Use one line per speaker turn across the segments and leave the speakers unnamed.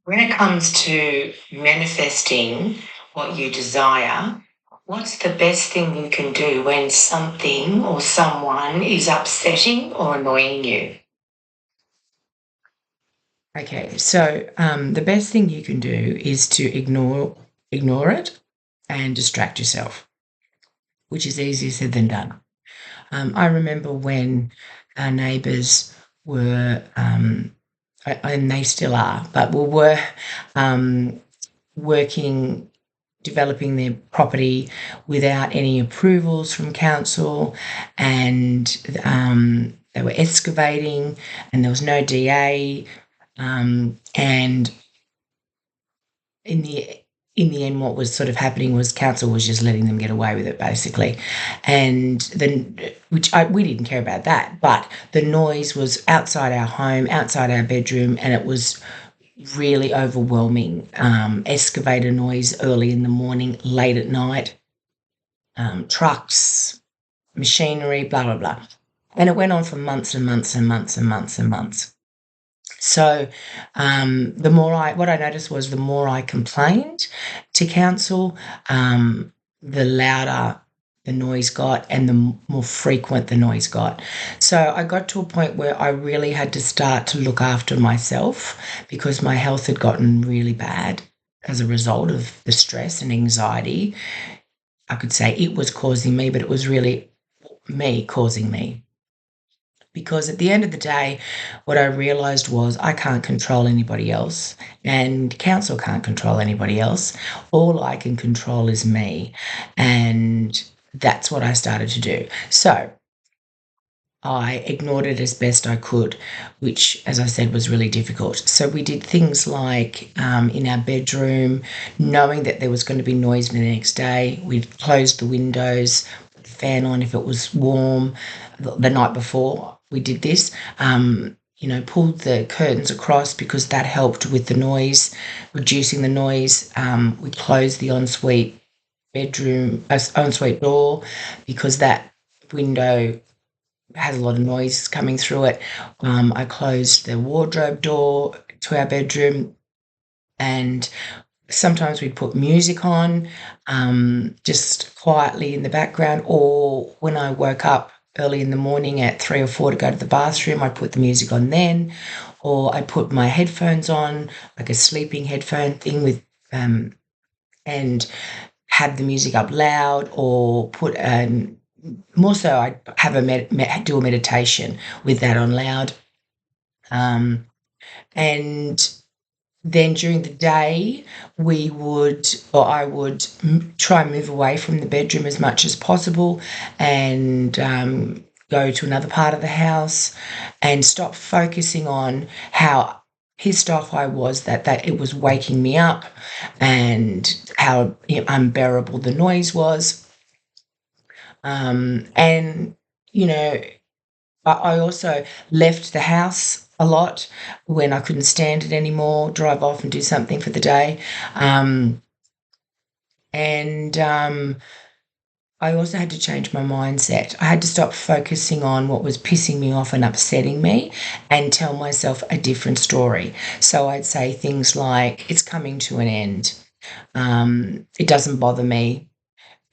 When it comes to manifesting what you desire, what's the best thing you can do when something or someone is upsetting or annoying you? Okay, so the best thing you can do is to ignore it and distract yourself, which is easier said than done. I remember when our neighbours were, and they still are, but were um, working, developing their property without any approvals from council, and they were excavating, and there was no DA, and in the end, what was sort of happening was council was just letting them get away with it, basically, and then we didn't care about that, but the noise was outside our home, outside our bedroom, and it was really overwhelming. Excavator noise early in the morning, late at night, trucks, machinery, blah blah blah, and it went on for months and months and months and months and months. So what I noticed was the more I complained to council, the louder the noise got and the more frequent the noise got. So I got to a point where I really had to start to look after myself because my health had gotten really bad as a result of the stress and anxiety. I could say it was causing me, but it was really me causing me. Because at the end of the day, what I realised was I can't control anybody else, and council can't control anybody else. All I can control is me. And that's what I started to do. So I ignored it as best I could, which, as I said, was really difficult. So we did things like in our bedroom, knowing that there was going to be noise the next day, we'd close the windows, put the fan on if it was warm. The night before we did this, pulled the curtains across because that helped with the noise, reducing the noise. We closed the ensuite door because that window has a lot of noise coming through it. I closed the wardrobe door to our bedroom, and sometimes we'd put music on just quietly in the background, or when I woke up early in the morning at 3 or 4 to go to the bathroom, I'd put the music on then, or I'd put my headphones on, like a sleeping headphone thing with, and have the music up loud, or put more so I'd have do a meditation with that on loud. And then during the day, I would try and move away from the bedroom as much as possible, and go to another part of the house and stop focusing on how pissed off I was that it was waking me up, and how unbearable the noise was. And, you know, I also left the house a lot when I couldn't stand it anymore, drive off and do something for the day. And I also had to change my mindset. I had to stop focusing on what was pissing me off and upsetting me and tell myself a different story. So I'd say things like, it's coming to an end. It doesn't bother me.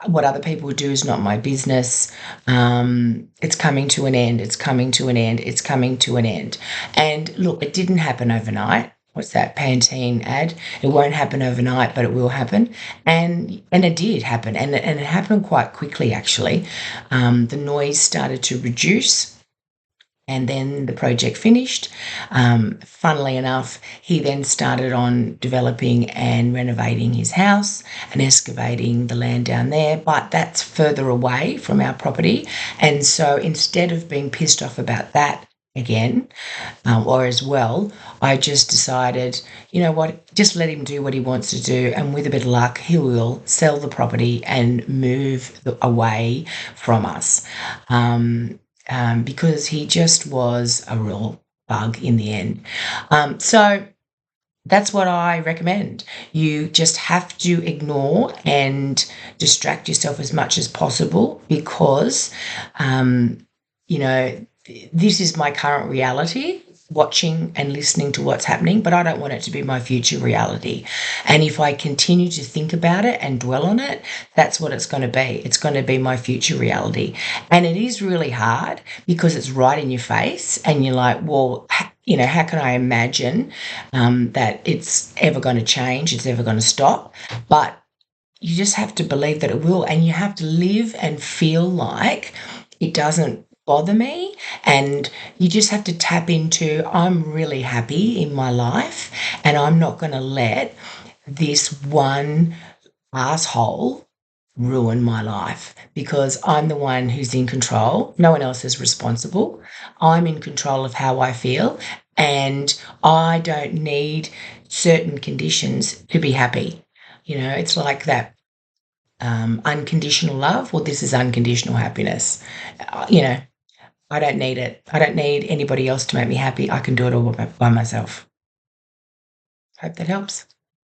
What other people do is not my business. It's coming to an end. It's coming to an end. It's coming to an end. And look, it didn't happen overnight. What's that Pantene ad? It won't happen overnight, but it will happen. And it did happen, and it happened quite quickly, actually. The noise started to reduce, and then the project finished. Funnily enough, he then started on developing and renovating his house and excavating the land down there, but that's further away from our property. And so instead of being pissed off about that again, or as well, I just decided, you know what, just let him do what he wants to do, and with a bit of luck, he will sell the property and move away from us. Because he just was a real bug in the end. So that's what I recommend. You just have to ignore and distract yourself as much as possible, because, this is my current reality. watching and listening to what's happening, but I don't want it to be my future reality. And if I continue to think about it and dwell on it, that's what it's going to be. It's going to be my future reality. And it is really hard because it's right in your face and you're like, well, how can I imagine that it's ever going to change, it's ever going to stop? But you just have to believe that it will, and you have to live and feel like it doesn't bother me. And you just have to tap into, I'm really happy in my life, and I'm not going to let this one asshole ruin my life, because I'm the one who's in control. No one else is responsible. I'm in control of how I feel, and I don't need certain conditions to be happy. It's like that unconditional love. Well, this is unconditional happiness. Uh, you know, I don't need it. I don't need anybody else to make me happy. I can do it all by myself. Hope that helps.